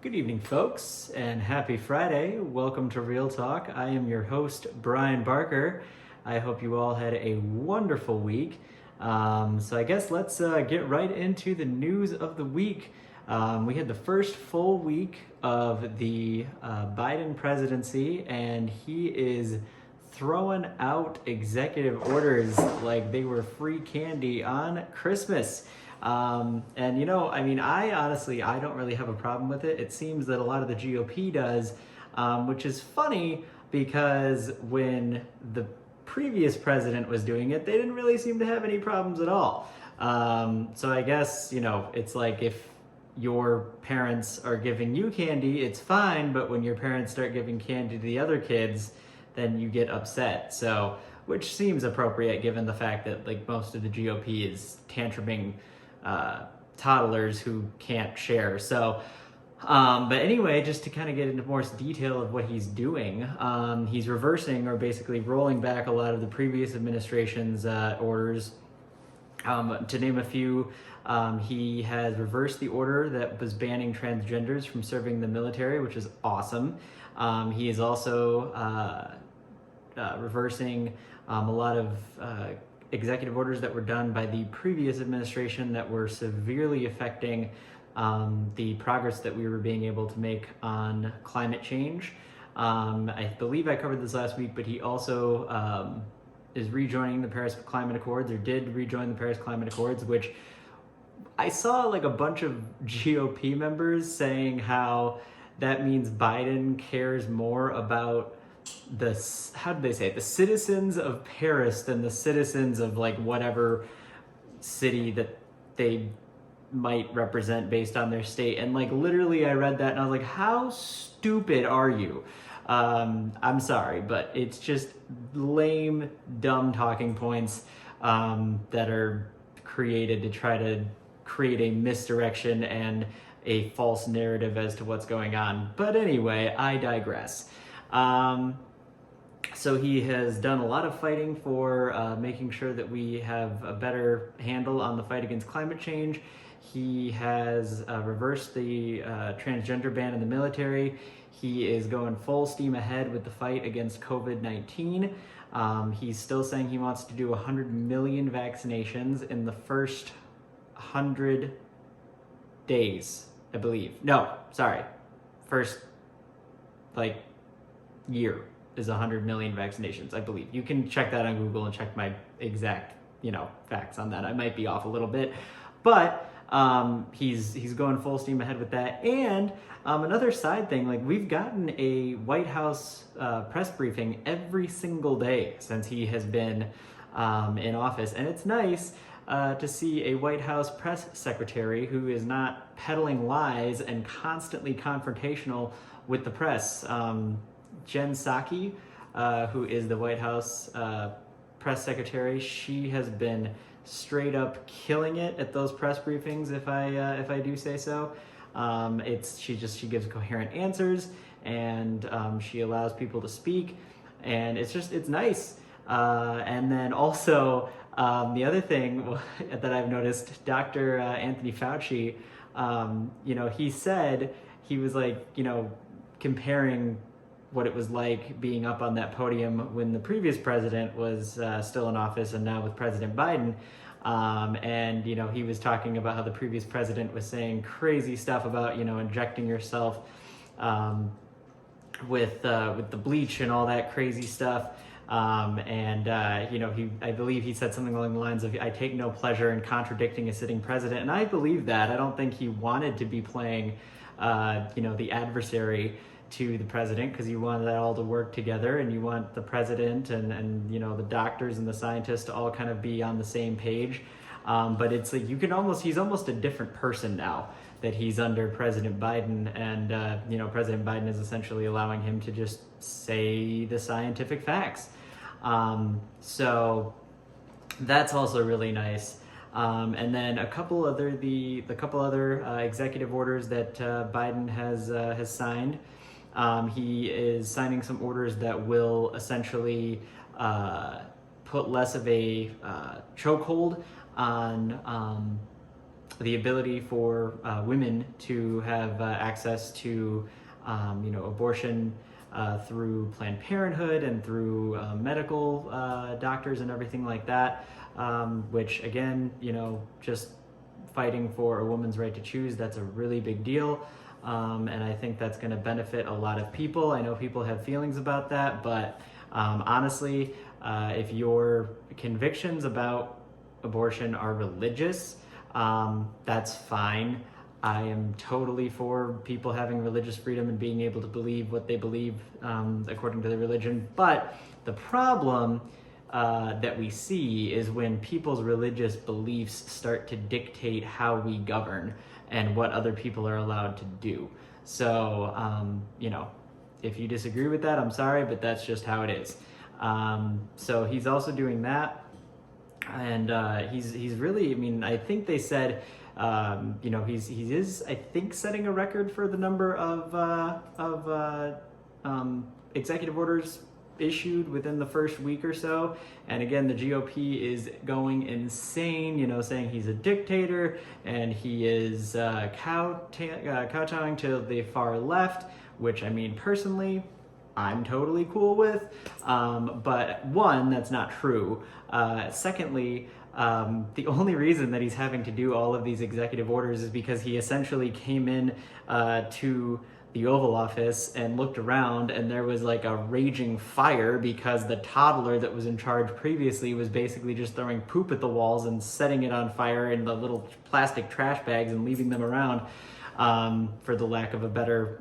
Good evening, folks, and happy Friday. Welcome to Real Talk. I am your host, Brian Barker. I hope you all had a wonderful week. So I guess let's get right into the news of the week. We had the first full week of the Biden presidency, and he is throwing out executive orders like they were free candy on Christmas. I honestly, I don't really have a problem with it. It seems that a lot of the GOP does, which is funny because when the previous president was doing it, they didn't really seem to have any problems at all. So I guess, it's like if your parents are giving you candy, it's fine, but when your parents start giving candy to the other kids, then you get upset. So, which seems appropriate given the fact that like most of the GOP is tantruming toddlers who can't share. So, but anyway, just to kind of get into more detail of what he's doing, he's reversing or basically rolling back a lot of the previous administration's orders. To name a few, he has reversed the order that was banning transgenders from serving the military, which is awesome. He is also reversing a lot of executive orders that were done by the previous administration that were severely affecting the progress that we were being able to make on climate change. I believe I covered this last week, but he also is rejoining the Paris Climate Accords, or did rejoin the Paris Climate Accords, which I saw like a bunch of GOP members saying how that means Biden cares more about how did they say it? The citizens of Paris than the citizens of like whatever city that they might represent based on their state. And like literally I read that and I was like, how stupid are you? I'm sorry, but it's just lame, dumb talking points that are created to try to create a misdirection and a false narrative as to what's going on. But anyway, I digress. So he has done a lot of fighting for making sure that we have a better handle on the fight against climate change. He has reversed the transgender ban in the military. He is going full steam ahead with the fight against COVID-19. He's still saying he wants to do 100 million vaccinations in the first 100 days, I believe. No, sorry. First, year is 100 million vaccinations, I believe. You can check that on Google and check my exact, facts on that. I might be off a little bit, but he's going full steam ahead with that. And another side thing, like we've gotten a White House press briefing every single day since he has been in office, and it's nice to see a White House press secretary who is not peddling lies and constantly confrontational with the press. Jen Psaki, who is the White House press secretary, she has been straight up killing it at those press briefings, if I do say so. She gives coherent answers, and she allows people to speak, and it's nice. And then also the other thing that I've noticed, Dr. Anthony Fauci, he said he was comparing what it was like being up on that podium when the previous president was still in office and now with President Biden. He was talking about how the previous president was saying crazy stuff about, injecting yourself with the bleach and all that crazy stuff. I believe he said something along the lines of, I take no pleasure in contradicting a sitting president. And I believe that. I don't think he wanted to be playing, the adversary to the president, because you want that all to work together, and you want the president and the doctors and the scientists to all kind of be on the same page. But it's like he's almost a different person now that he's under President Biden, and President Biden is essentially allowing him to just say the scientific facts. So that's also really nice. And then a couple other executive orders that Biden has signed. He is signing some orders that will essentially put less of a chokehold on the ability for women to have access to, abortion through Planned Parenthood and through medical doctors and everything like that, which again, just fighting for a woman's right to choose, that's a really big deal. And I think that's going to benefit a lot of people. I know people have feelings about that, but honestly, if your convictions about abortion are religious, that's fine. I am totally for people having religious freedom and being able to believe what they believe according to their religion. But the problem that we see is when people's religious beliefs start to dictate how we govern and what other people are allowed to do. So, if you disagree with that, I'm sorry, but that's just how it is. So he's also doing that. And he's really, I think they said, he is, I think, setting a record for the number of executive orders issued within the first week or so. And again, the GOP is going insane, saying he's a dictator and he is kowtowing to the far left, which personally, I'm totally cool with. But one, that's not true. Secondly, the only reason that he's having to do all of these executive orders is because he essentially came in to the Oval Office and looked around, and there was like a raging fire because the toddler that was in charge previously was basically just throwing poop at the walls and setting it on fire in the little plastic trash bags and leaving them around, for the lack of a better,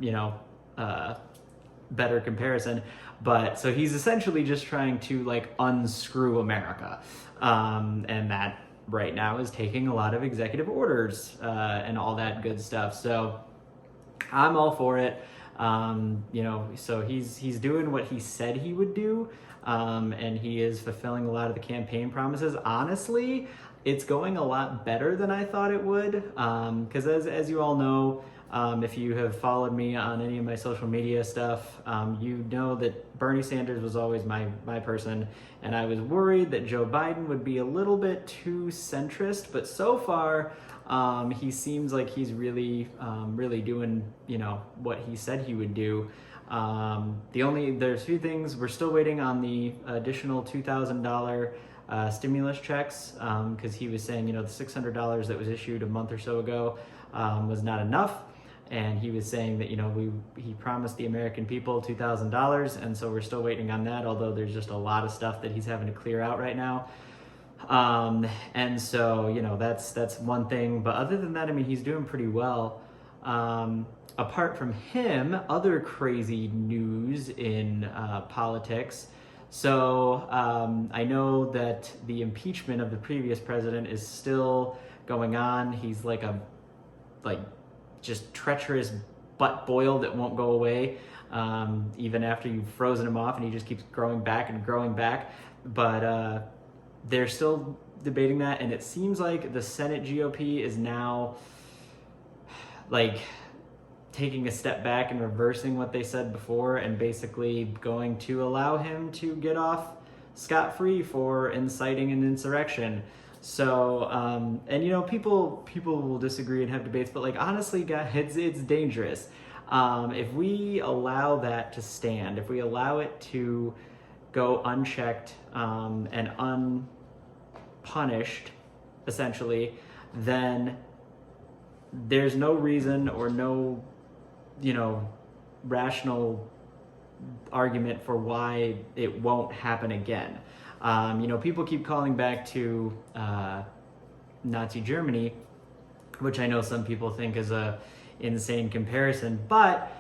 better comparison. But so he's essentially just trying to unscrew America, and that right now is taking a lot of executive orders and all that good stuff. So I'm all for it. So he's doing what he said he would do, and he is fulfilling a lot of the campaign promises. Honestly, it's going a lot better than I thought it would, because as you all know, if you have followed me on any of my social media stuff, you know that Bernie Sanders was always my person, and I was worried that Joe Biden would be a little bit too centrist, but so far, he seems like he's really doing, what he said he would do. There's a few things, we're still waiting on the additional $2,000 stimulus checks, because he was saying, the $600 that was issued a month or so ago was not enough. And he was saying that, he promised the American people $2,000, and so we're still waiting on that, although there's just a lot of stuff that he's having to clear out right now. And so, that's one thing. But other than that, he's doing pretty well. Apart from him, other crazy news in politics. So I know that the impeachment of the previous president is still going on. He's just treacherous butt boil that won't go away, even after you've frozen him off, and he just keeps growing back and growing back. But they're still debating that, and it seems like the Senate GOP is now taking a step back and reversing what they said before, and basically going to allow him to get off scot-free for inciting an insurrection. So, and people will disagree and have debates, but honestly, guys, it's dangerous. If we allow that to stand, if we allow it to go unchecked and unpunished, essentially, then there's no reason or no, rational argument for why it won't happen again. People keep calling back to Nazi Germany, which I know some people think is a insane comparison, but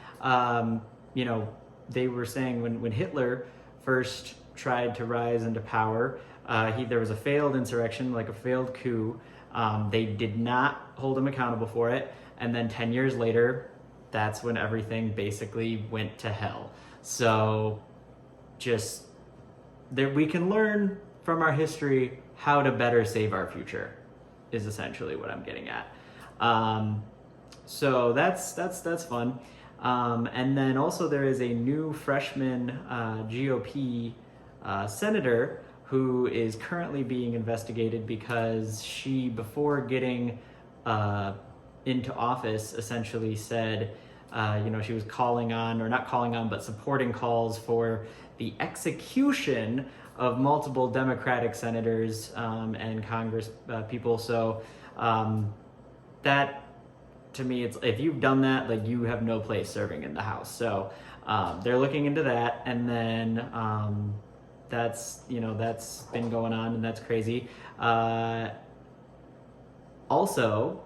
they were saying when Hitler first tried to rise into power, there was a failed insurrection, a failed coup. They did not hold him accountable for it, and then 10 years later, that's when everything basically went to hell. So we can learn from our history how to better save our future, is essentially what I'm getting at. So that's fun. And then also there is a new freshman GOP senator who is currently being investigated because she, before getting into office essentially said, she was calling on, or not calling on, but supporting calls for the execution of multiple Democratic senators and Congress people. So that, to me, it's, if you've done that, like, you have no place serving in the House. So they're looking into that, and then that's been going on, and that's crazy. Also,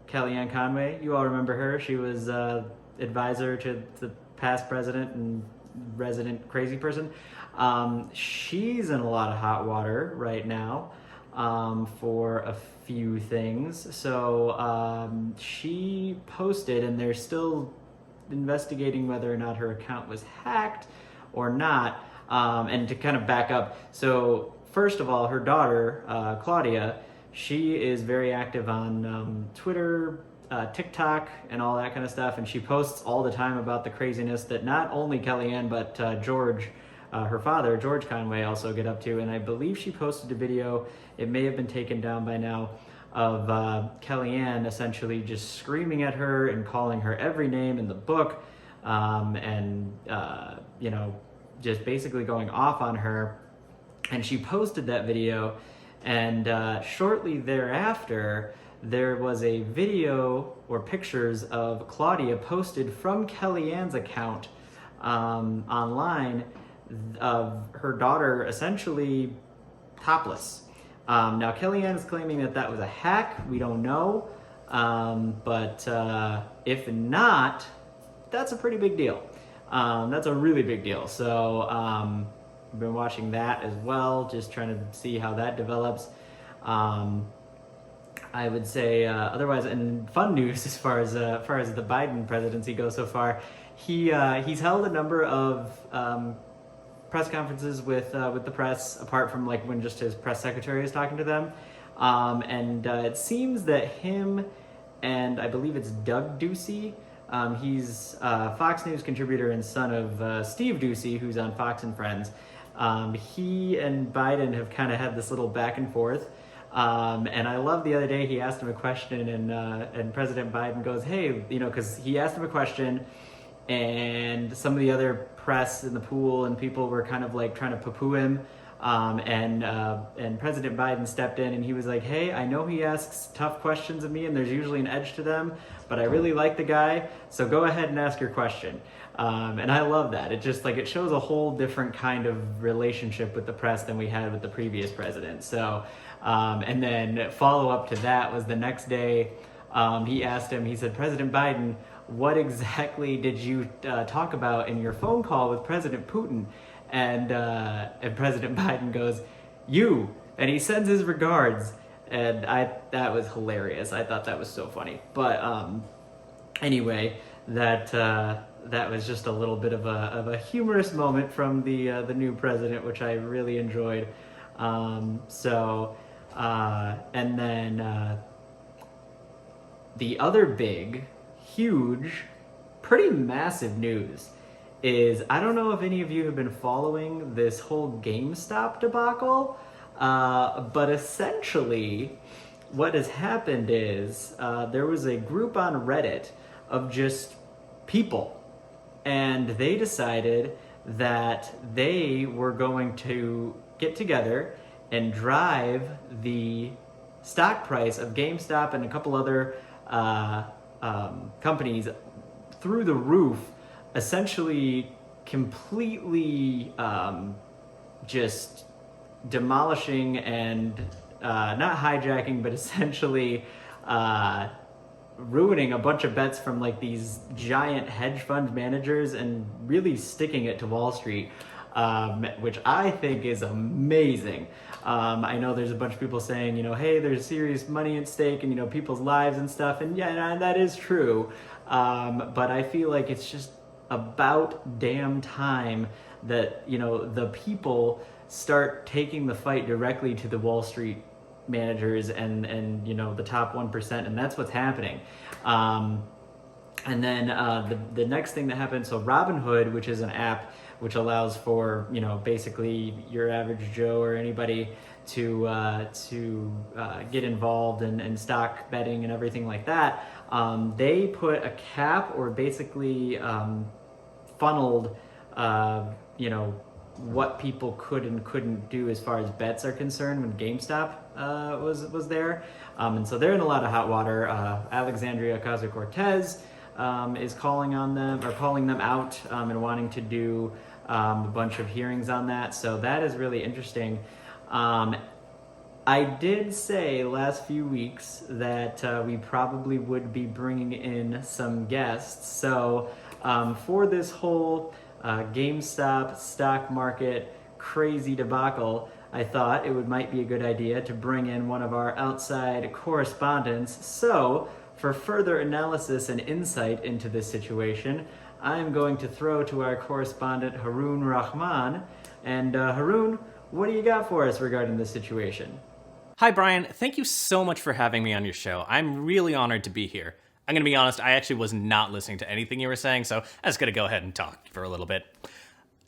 Kellyanne Conway, you all remember her. She was advisor to the past president and resident crazy person. She's in a lot of hot water right now for a few things. So she posted, and they're still investigating whether or not her account was hacked or not. And to kind of back up, so first of all, her daughter, Claudia, she is very active on Twitter, TikTok, and all that kind of stuff, and she posts all the time about the craziness that not only Kellyanne, but George, her father, George Conway, also get up to. And I believe she posted a video, it may have been taken down by now, of Kellyanne essentially just screaming at her and calling her every name in the book, and just basically going off on her. And she posted that video, and shortly thereafter, there was a video or pictures of Claudia posted from Kellyanne's account online of her daughter essentially topless. Now, Kellyanne is claiming that that was a hack. We don't know. But if not, that's a pretty big deal. That's a really big deal. So I've been watching that as well, just trying to see how that develops. I would say otherwise, and fun news as far as the Biden presidency goes so far, he's held a number of press conferences with the press, apart from like when just his press secretary is talking to them, and it seems that him and I believe it's Doug Ducey, he's a Fox News contributor and son of Steve Ducey, who's on Fox and Friends. He and Biden have kind of had this little back and forth. And I love the other day he asked him a question, and President Biden goes, hey, because he asked him a question, and some of the other press in the pool and people were kind of like trying to poo-poo him. And President Biden stepped in and he was like, hey, I know he asks tough questions of me and there's usually an edge to them, but I really like the guy, so go ahead and ask your question. And I love that. It just it shows a whole different kind of relationship with the press than we had with the previous president. So, and then follow up to that was the next day, he asked him, he said, President Biden, what exactly did you talk about in your phone call with President Putin? And President Biden goes, you, and he sends his regards. And that was hilarious. I thought that was so funny. But anyway, that was just a little bit of a humorous moment from the new president, which I really enjoyed. And then the other big, huge, pretty massive news is, I don't know if any of you have been following this whole GameStop debacle, but essentially what has happened is there was a group on Reddit of just people, and they decided that they were going to get together and drive the stock price of GameStop and a couple other companies through the roof, essentially completely just demolishing and not hijacking, but essentially ruining a bunch of bets from these giant hedge fund managers and really sticking it to Wall Street, which I think is amazing. I know there's a bunch of people saying, hey, there's serious money at stake and, people's lives and stuff. And yeah, that is true. But I feel like it's just about damn time that, the people start taking the fight directly to the Wall Street managers and the top 1%, and that's what's happening. And then the next thing that happened, so Robinhood, which is an app which allows for basically your average Joe or anybody to get involved in stock betting and everything like that, they put a cap, or basically funneled, what people could and couldn't do as far as bets are concerned when GameStop was there. And so they're in a lot of hot water. Alexandria Ocasio-Cortez is calling them out and wanting to do a bunch of hearings on that. So that is really interesting. I did say last few weeks that we probably would be bringing in some guests. So for this whole GameStop stock market crazy debacle, I thought it might be a good idea to bring in one of our outside correspondents. So for further analysis and insight into this situation, I'm going to throw to our correspondent Haroon Rahman. And Haroon, what do you got for us regarding this situation? Hi, Brian. Thank you so much for having me on your show. I'm really honored to be here. I'm going to be honest, I actually was not listening to anything you were saying, so I'm just going to go ahead and talk for a little bit.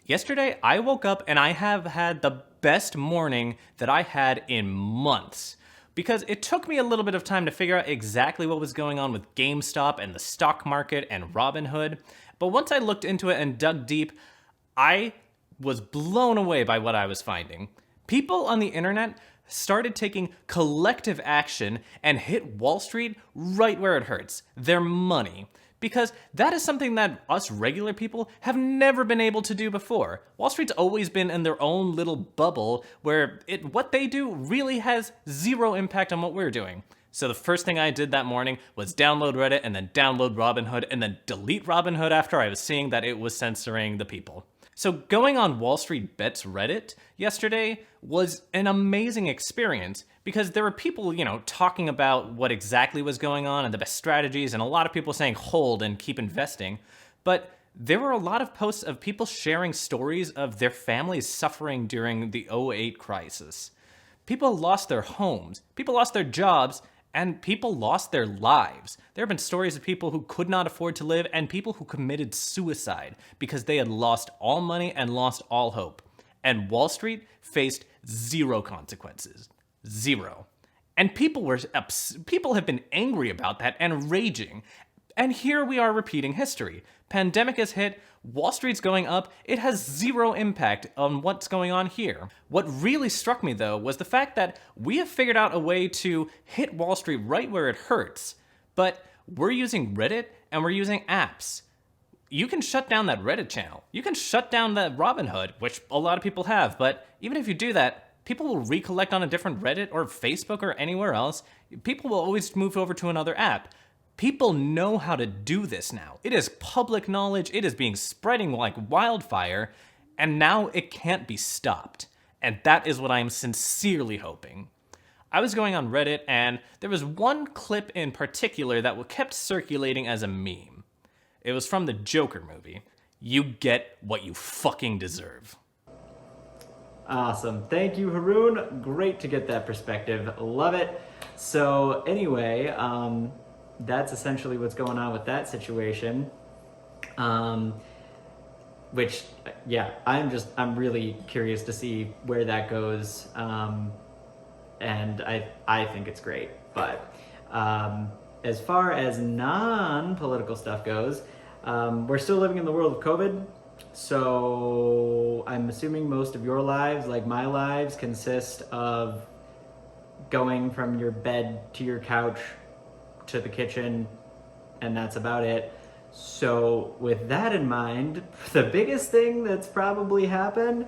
Yesterday, I woke up and I have had the best morning that I had in months. Because it took me a little bit of time to figure out exactly what was going on with GameStop and the stock market and Robinhood. But once I looked into it and dug deep, I was blown away by what I was finding. People on the internet started taking collective action and hit Wall Street right where it hurts, their money. Because that is something that us regular people have never been able to do before. Wall Street's always been in their own little bubble where what they do really has zero impact on what we're doing. So the first thing I did that morning was download Reddit and then download Robinhood and then delete Robinhood after I was seeing that it was censoring the people. So going on Wall Street Bets Reddit yesterday was an amazing experience because there were people, talking about what exactly was going on and the best strategies, and a lot of people saying hold and keep investing. But there were a lot of posts of people sharing stories of their families suffering during the '08 crisis. People lost their homes, people lost their jobs, and people lost their lives. There have been stories of people who could not afford to live and people who committed suicide because they had lost all money and lost all hope. And Wall Street faced zero consequences. Zero. And people have been angry about that and raging. And here we are repeating history. Pandemic has hit, Wall Street's going up, it has zero impact on what's going on here. What really struck me though was the fact that we have figured out a way to hit Wall Street right where it hurts, but we're using Reddit and we're using apps. You can shut down that Reddit channel. You can shut down that Robinhood, which a lot of people have, but even if you do that, people will recollect on a different Reddit or Facebook or anywhere else. People will always move over to another app. People know how to do this now. It is public knowledge, it is being spreading like wildfire, and now it can't be stopped. And that is what I am sincerely hoping. I was going on Reddit, and there was one clip in particular that kept circulating as a meme. It was from the Joker movie. You get what you fucking deserve. Awesome. Thank you, Haroon. Great to get that perspective. Love it. So anyway, that's essentially what's going on with that situation. Which, yeah, I'm really curious to see where that goes. And I think it's great. But as far as non-political stuff goes, we're still living in the world of COVID. So I'm assuming most of your lives, like my lives, consist of going from your bed to your couch to the kitchen, and that's about it. So with that in mind, the biggest thing that's probably happened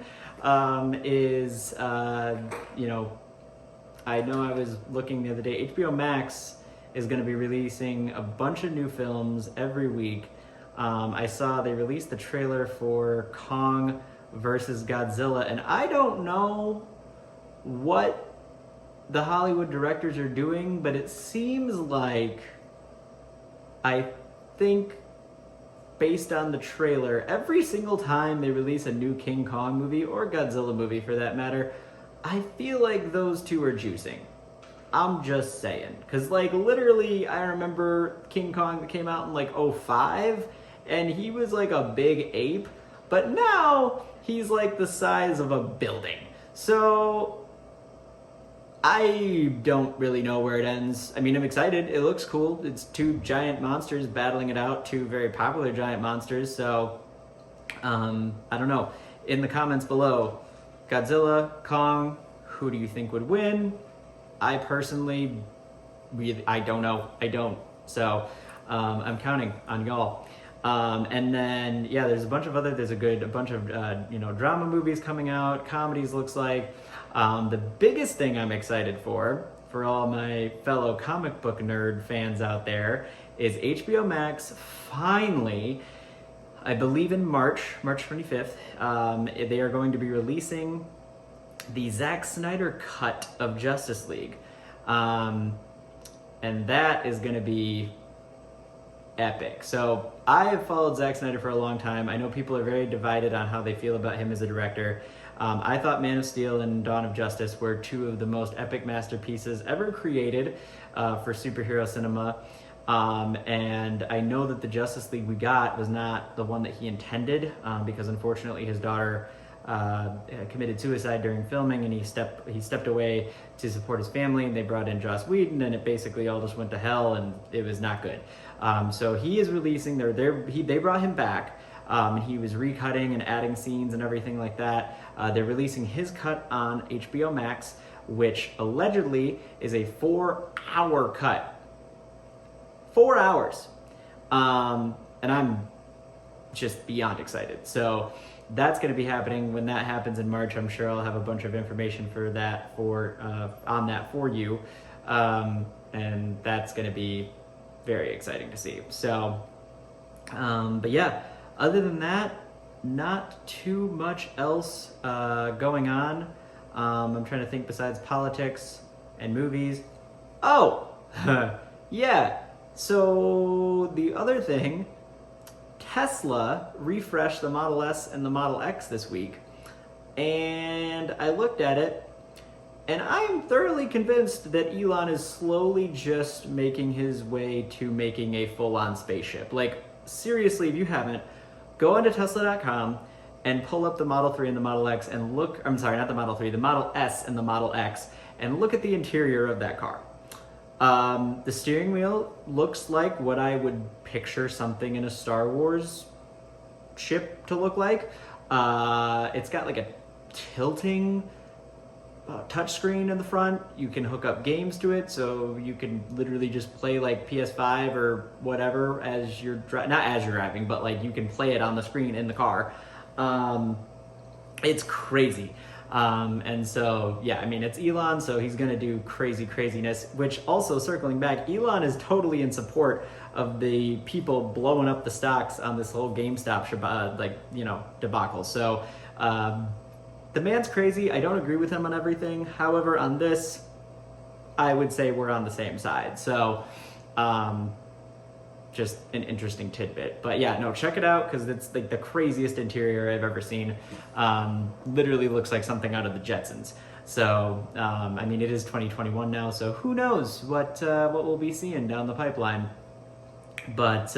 is, I know I was looking the other day, HBO Max is going to be releasing a bunch of new films every week. I saw they released the trailer for Kong versus Godzilla, and I don't know what the Hollywood directors are doing, but it seems like, I think, based on the trailer, every single time they release a new King Kong movie, or Godzilla movie for that matter, I feel like those two are juicing. I'm just saying. Because, literally, I remember King Kong that came out in, '05, and he was like a big ape, but now he's like the size of a building. So I don't really know where it ends. I mean, I'm excited. It looks cool. It's two giant monsters battling it out, two very popular giant monsters. So, I don't know. In the comments below, Godzilla, Kong, who do you think would win? I personally, I don't know. I don't. So, I'm counting on y'all. And then, yeah, there's a bunch of drama movies coming out, comedies looks like. The biggest thing I'm excited for all my fellow comic book nerd fans out there, is HBO Max finally, I believe in March 25th, they are going to be releasing the Zack Snyder cut of Justice League. And that is going to be epic. So I have followed Zack Snyder for a long time. I know people are very divided on how they feel about him as a director. I thought Man of Steel and Dawn of Justice were two of the most epic masterpieces ever created for superhero cinema. And I know that the Justice League we got was not the one that he intended, because unfortunately his daughter committed suicide during filming, and he stepped away to support his family, and they brought in Joss Whedon, and it basically all just went to hell, and it was not good. So he is releasing they brought him back. He was recutting and adding scenes and everything like that. They're releasing his cut on HBO Max, which allegedly is a 4-hour cut. 4 hours. And I'm just beyond excited. So that's going to be happening. When that happens in March, I'm sure I'll have a bunch of information for that on that for you. And that's going to be very exciting to see. So, but yeah, other than that, not too much else going on. I'm trying to think besides politics and movies. Oh, yeah. So the other thing, Tesla refreshed the Model S and the Model X this week, and I looked at it, and I am thoroughly convinced that Elon is slowly just making his way to making a full-on spaceship. Like, seriously, if you haven't, go onto Tesla.com and pull up the Model 3 and the Model X and look, I'm sorry, not the Model 3, the Model S and the Model X, and look at the interior of that car. The steering wheel looks like what I would picture something in a Star Wars ship to look like. It's got like a tilting touchscreen in the front. You can hook up games to it, so you can literally just play like PS5 or whatever as you're not as you're driving, but like you can play it on the screen in the car. It's crazy. And so, yeah, I mean, it's Elon, so he's going to do craziness, which also, circling back, Elon is totally in support of the people blowing up the stocks on this whole GameStop, debacle. So, the man's crazy. I don't agree with him on everything. However, on this, I would say we're on the same side. So, just an interesting tidbit. But yeah, no, check it out, because it's like the craziest interior I've ever seen. Literally looks like something out of the Jetsons. So, I mean, it is 2021 now, so who knows what we'll be seeing down the pipeline. But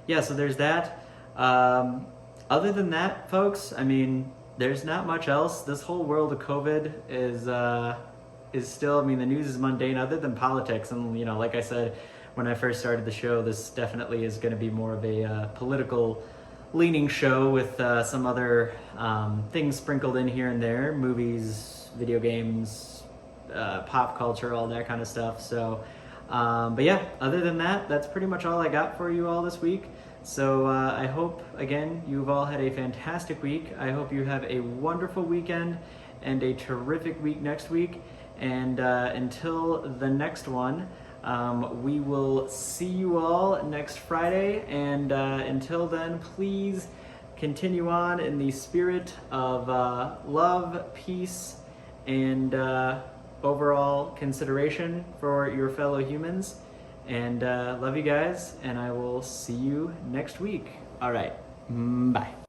yeah, so there's that. Other than that, folks, I mean, there's not much else. This whole world of COVID is still, I mean, the news is mundane other than politics. And, like I said, when I first started the show, this definitely is going to be more of a political leaning show with some other things sprinkled in here and there, movies, video games, pop culture, all that kind of stuff. So, but yeah, other than that, that's pretty much all I got for you all this week. So I hope, again, you've all had a fantastic week. I hope you have a wonderful weekend and a terrific week next week. And until the next one, we will see you all next Friday, and until then, please continue on in the spirit of love, peace, and overall consideration for your fellow humans. And love you guys, and I will see you next week. All right, bye.